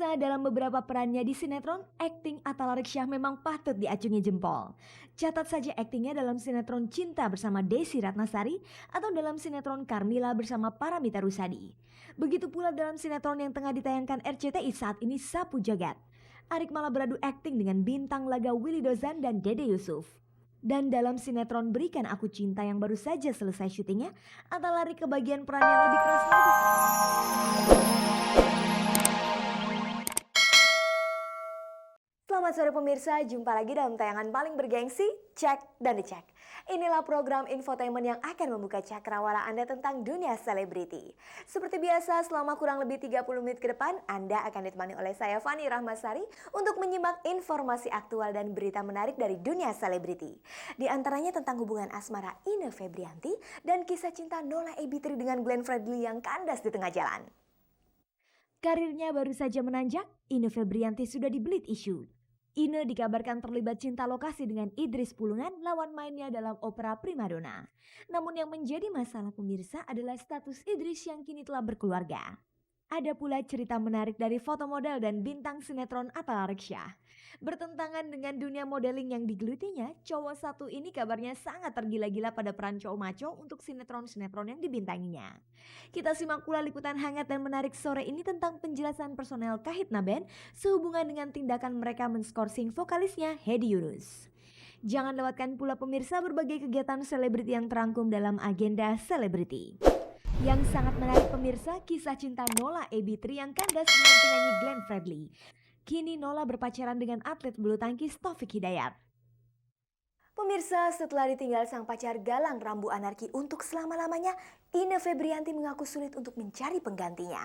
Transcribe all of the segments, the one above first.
Pemirsa, dalam beberapa perannya di sinetron, akting Atta Lareksyah memang patut diacungi jempol. Catat saja aktingnya dalam sinetron Cinta bersama Desi Ratnasari atau dalam sinetron Carmila bersama Paramitha Rusady. Begitu pula dalam sinetron yang tengah ditayangkan RCTI saat ini, Sapu Jagat. Arik malah beradu akting dengan bintang laga Willy Dozan dan Dede Yusuf. Dan dalam sinetron Berikan Aku Cinta yang baru saja selesai syutingnya, Atta lari ke bagian peran yang lebih keras lagi. Selamat sore pemirsa, jumpa lagi dalam tayangan paling bergengsi, Cek dan Dicek. Inilah program infotainment yang akan membuka cakrawala Anda tentang dunia selebriti. Seperti biasa, selama kurang lebih 30 menit ke depan, Anda akan ditemani oleh saya Fani Rahmasari untuk menyimak informasi aktual dan berita menarik dari dunia selebriti. Di antaranya tentang hubungan asmara Ine Febrianti dan kisah cinta Nola Ebitri dengan Glenn Fredly yang kandas di tengah jalan. Karirnya baru saja menanjak, Ine Febrianti sudah dibelit isu. Ine dikabarkan terlibat cinta lokasi dengan Idris Pulungan, lawan mainnya dalam opera Primadona. Namun yang menjadi masalah pemirsa adalah status Idris yang kini telah berkeluarga. Ada pula cerita menarik dari foto model dan bintang sinetron Atta Lareksyah. Bertentangan dengan dunia modeling yang digelutinya, cowok satu ini kabarnya sangat tergila-gila pada peran cowok maco untuk sinetron-sinetron yang dibintanginya. Kita simak pula liputan hangat dan menarik sore ini tentang penjelasan personel Kahitna Band sehubungan dengan tindakan mereka menskorsing vokalisnya Hedi Yunus. Jangan lewatkan pula pemirsa berbagai kegiatan selebriti yang terangkum dalam agenda selebriti. Yang sangat menarik pemirsa, kisah cinta Nola Ebitri yang kandas dengan penyanyi Glenn Fredly. Kini Nola berpacaran dengan atlet bulu tangkis Taufik Hidayat. Pemirsa, setelah ditinggal sang pacar Galang Rambu Anarki untuk selama-lamanya, Ine Febrianti mengaku sulit untuk mencari penggantinya.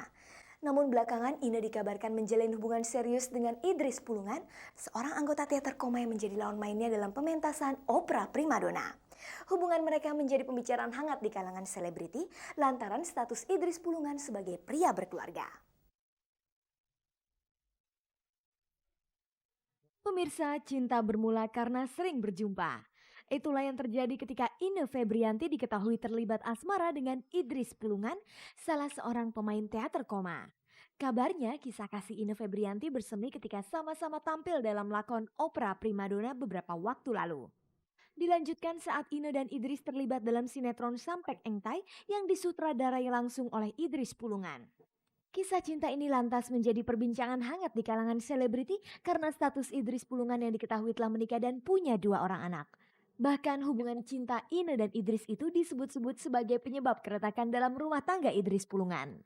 Namun belakangan Ine dikabarkan menjalin hubungan serius dengan Idris Pulungan, seorang anggota teater koma yang menjadi lawan mainnya dalam pementasan opera Primadona. Hubungan mereka menjadi pembicaraan hangat di kalangan selebriti lantaran status Idris Pulungan sebagai pria berkeluarga. Pemirsa, cinta bermula karena sering berjumpa. Itulah yang terjadi ketika Ine Febrianti diketahui terlibat asmara dengan Idris Pulungan, salah seorang pemain teater koma. Kabarnya kisah kasih Ine Febrianti bersemi ketika sama-sama tampil dalam lakon opera Primadona beberapa waktu lalu. Dilanjutkan saat Ine dan Idris terlibat dalam sinetron Sampek Engtai yang disutradarai langsung oleh Idris Pulungan. Kisah cinta ini lantas menjadi perbincangan hangat di kalangan selebriti karena status Idris Pulungan yang diketahui telah menikah dan punya 2 orang anak. Bahkan hubungan cinta Ine dan Idris itu disebut-sebut sebagai penyebab keretakan dalam rumah tangga Idris Pulungan.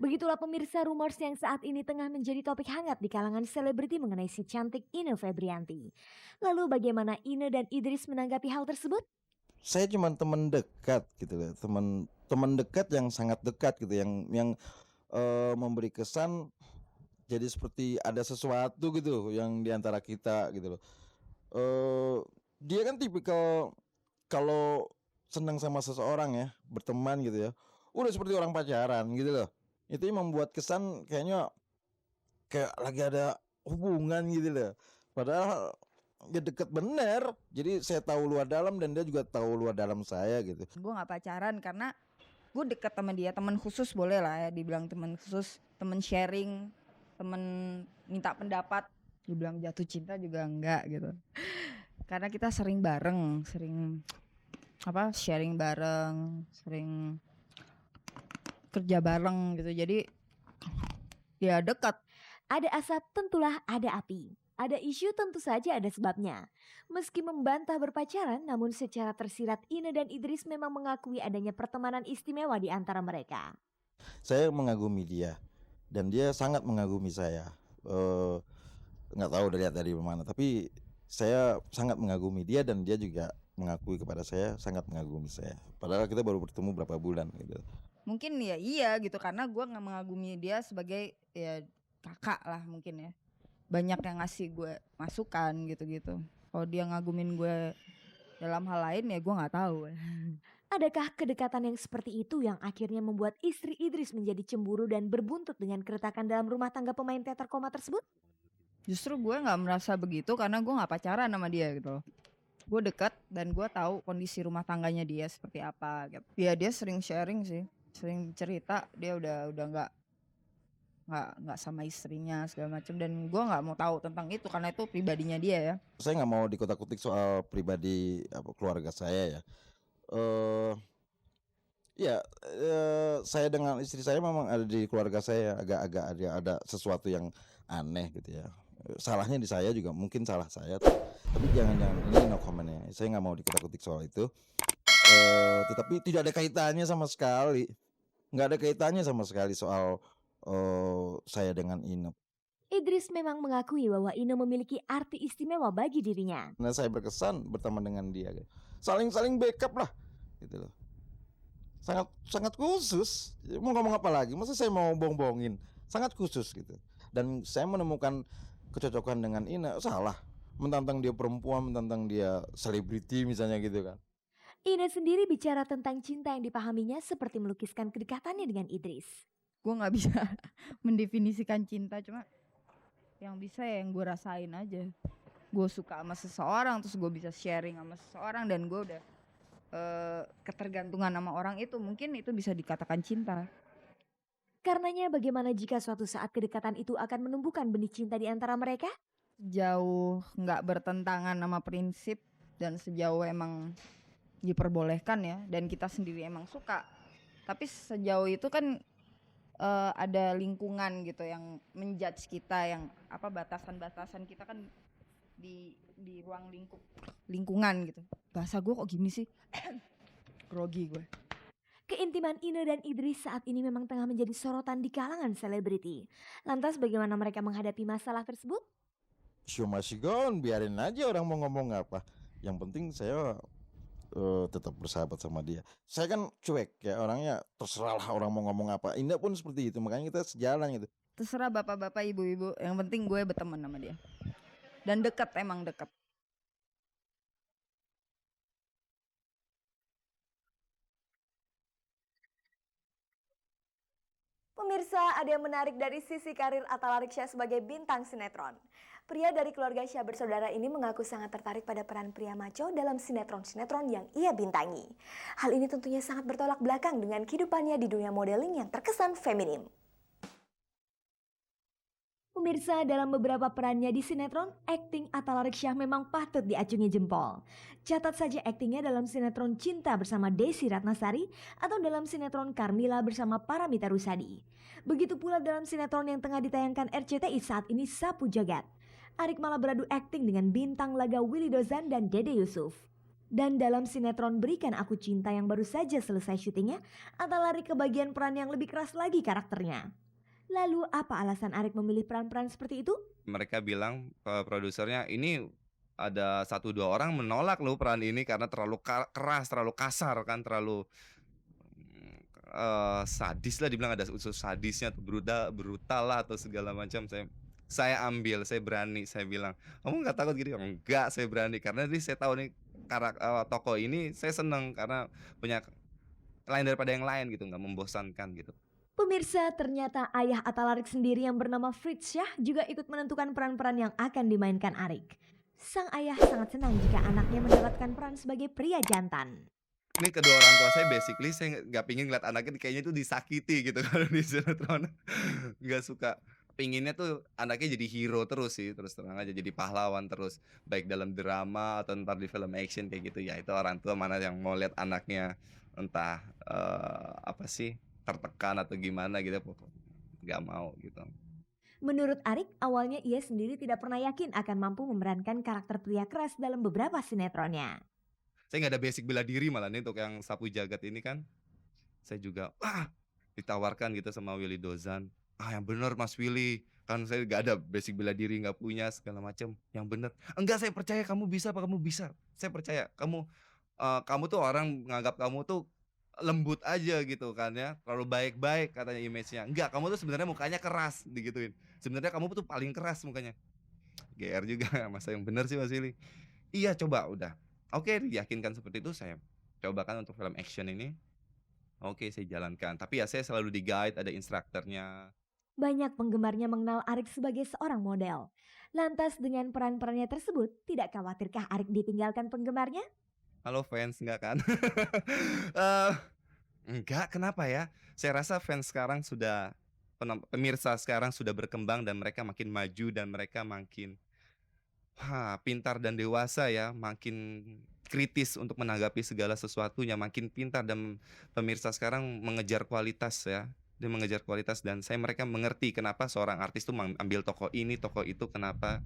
Begitulah pemirsa rumors yang saat ini tengah menjadi topik hangat di kalangan selebriti mengenai si cantik Ine Febrianti. Lalu bagaimana Ine dan Idris menanggapi hal tersebut? Saya cuma teman dekat gitu loh, teman dekat yang sangat dekat gitu, yang memberi kesan jadi seperti ada sesuatu gitu yang di antara kita gitu loh. Dia kan tipikal kalau senang sama seseorang ya, berteman gitu ya, udah seperti orang pacaran gitu loh. Itu yang membuat kesan kayaknya kayak lagi ada hubungan gitu loh. Padahal ya deket bener. Jadi saya tahu luar dalam dan dia juga tahu luar dalam saya gitu. Gue nggak pacaran karena gue deket sama dia, teman khusus boleh lah ya dibilang teman khusus, teman sharing, teman minta pendapat. Dibilang jatuh cinta juga enggak gitu. Karena kita sering bareng, sering sharing bareng, sering kerja bareng gitu. Jadi ya dekat. Ada asap tentulah ada api. Ada isu tentu saja ada sebabnya. Meski membantah berpacaran, namun secara tersirat Ine dan Idris memang mengakui adanya pertemanan istimewa di antara mereka. Saya mengagumi dia dan dia sangat mengagumi saya. Nggak tahu dari mana, tapi saya sangat mengagumi dia dan dia juga mengakui kepada saya sangat mengagumi saya. Padahal kita baru bertemu berapa bulan gitu. Mungkin ya iya gitu karena gue nggak mengagumi dia sebagai ya kakak lah mungkin ya. Banyak yang ngasih gue masukan gitu-gitu. Kalau dia ngagumin gue dalam hal lain ya gue nggak tahu. Adakah kedekatan yang seperti itu yang akhirnya membuat istri Idris menjadi cemburu dan berbuntut dengan keretakan dalam rumah tangga pemain teater koma tersebut? Justru gue nggak merasa begitu karena gue nggak pacaran sama dia gitu. Gue dekat dan gue tahu kondisi rumah tangganya dia seperti apa gitu. Ya dia sering sharing sih, sering cerita. Dia udah nggak nggak sama istrinya segala macam, dan gue nggak mau tahu tentang itu karena itu pribadinya dia ya. Saya nggak mau dikotak-kutik soal pribadi keluarga saya ya. Eh ya, saya dengan istri saya memang ada di keluarga saya agak-agak ada sesuatu yang aneh gitu ya. Salahnya di saya juga, mungkin salah saya. Tapi jangan-jangan ini no comment ya. Saya nggak mau dikotak-kutik soal itu. Tetapi tidak ada kaitannya sama sekali. Nggak ada kaitannya sama sekali soal saya dengan Ine. Idris memang mengakui bahwa Ine memiliki arti istimewa bagi dirinya. Nah, saya berkesan berteman dengan dia. Saling backup lah gitu loh. Sangat sangat khusus. Mau ngomong apa lagi? Masa saya mau bohong-bohongin? Sangat khusus gitu. Dan saya menemukan kecocokan dengan Ine. Salah. Mentantang dia perempuan, mentantang dia selebriti misalnya gitu kan. Ine sendiri bicara tentang cinta yang dipahaminya seperti melukiskan kedekatannya dengan Idris. Gue nggak bisa mendefinisikan cinta, cuma yang bisa ya yang gue rasain aja. Gue suka sama seseorang, terus gue bisa sharing sama seseorang, dan gue udah ketergantungan sama orang itu, mungkin itu bisa dikatakan cinta. Karenanya bagaimana jika suatu saat kedekatan itu akan menumbuhkan benih cinta di antara mereka? Jauh nggak bertentangan sama prinsip, dan sejauh emang diperbolehkan ya, dan kita sendiri emang suka. Tapi sejauh itu kan ada lingkungan gitu yang menjudge kita, yang batasan-batasan kita kan di ruang lingkungan gitu. Bahasa gue kok gini sih? Grogi gue. Keintiman Ine dan Idris saat ini memang tengah menjadi sorotan di kalangan selebriti. Lantas bagaimana mereka menghadapi masalah tersebut? Show masih gone, biarin aja orang mau ngomong apa. Yang penting saya tetap bersahabat sama dia. Saya kan cuek ya orangnya, terserah lah orang mau ngomong apa. Indah pun seperti itu, makanya kita sejalan gitu. Terserah bapak-bapak, ibu-ibu, yang penting gue berteman sama dia. Dan dekat, emang dekat. Pemirsa, ada yang menarik dari sisi karir Atta Lareksya sebagai bintang sinetron. Pria dari keluarga Syah bersaudara ini mengaku sangat tertarik pada peran pria maco dalam sinetron-sinetron yang ia bintangi. Hal ini tentunya sangat bertolak belakang dengan kehidupannya di dunia modeling yang terkesan feminim. Pemirsa, dalam beberapa perannya di sinetron, akting Atta Lareksya memang patut diacungi jempol. Catat saja aktingnya dalam sinetron Cinta bersama Desi Ratnasari atau dalam sinetron Carmila bersama Paramitha Rusady. Begitu pula dalam sinetron yang tengah ditayangkan RCTI saat ini, Sapu Jagat. Arik malah beradu akting dengan bintang laga Willy Dozan dan Dede Yusuf. Dan dalam sinetron Berikan Aku Cinta yang baru saja selesai syutingnya, Atta lari ke bagian peran yang lebih keras lagi karakternya. Lalu apa alasan Arik memilih peran-peran seperti itu? Mereka bilang produsernya, ini ada 1-2 orang menolak loh peran ini karena terlalu keras, terlalu kasar kan, terlalu sadis lah, dibilang ada unsur sadisnya atau brutal lah atau segala macam. Saya ambil, saya berani, saya bilang, kamu nggak takut gini? Enggak, saya berani karena ini saya tahu nih tokoh ini saya seneng karena punya lain daripada yang lain gitu, nggak membosankan gitu. Pemirsa, ternyata ayah Atta Larik sendiri yang bernama Fritz Syah juga ikut menentukan peran-peran yang akan dimainkan Arik. Sang ayah sangat senang jika anaknya mendapatkan peran sebagai pria jantan. Ini kedua orang tua saya basically saya nggak pingin ngeliat anaknya kayaknya tuh disakiti gitu kalau di sinetron. Nggak suka. Pinginnya tuh anaknya jadi hero terus sih, terus terang aja jadi pahlawan terus, baik dalam drama atau ntar di film action kayak gitu. Ya itu orang tua mana yang mau lihat anaknya entah tertekan atau gimana gitu, nggak mau gitu. Menurut Arik, awalnya ia sendiri tidak pernah yakin akan mampu memerankan karakter pria keras dalam beberapa sinetronnya. Saya nggak ada basic bela diri malah nih untuk yang Sapu Jagat ini kan. Saya juga ditawarkan gitu sama Willy Dozan. Yang bener Mas Willy, kan saya nggak ada basic bela diri, nggak punya segala macam. Yang bener, enggak, saya percaya kamu bisa, kamu bisa. Saya percaya kamu tuh orang menganggap kamu tuh lembut aja gitu kan ya, terlalu baik-baik katanya image-nya. Enggak, kamu tuh sebenarnya mukanya keras digituin. Sebenarnya kamu tuh paling keras mukanya. GR juga masa yang bener sih Mas Willy. Iya, coba udah. Oke, diyakinkan seperti itu, saya cobakan untuk film action ini. Oke, saya jalankan. Tapi ya saya selalu di-guide, ada instrukturnya. Banyak penggemarnya mengenal Arik sebagai seorang model. Lantas dengan peran-perannya tersebut, tidak khawatirkah Arik ditinggalkan penggemarnya? Halo fans, enggak kan? Enggak, kenapa ya? Saya rasa fans sekarang sudah pemirsa sekarang sudah berkembang dan mereka makin maju dan mereka makin pintar dan dewasa ya, makin kritis untuk menanggapi segala sesuatunya, makin pintar dan pemirsa sekarang mengejar kualitas ya. Dia mengejar kualitas dan mereka mengerti kenapa seorang artis tuh ambil tokoh ini, tokoh itu, kenapa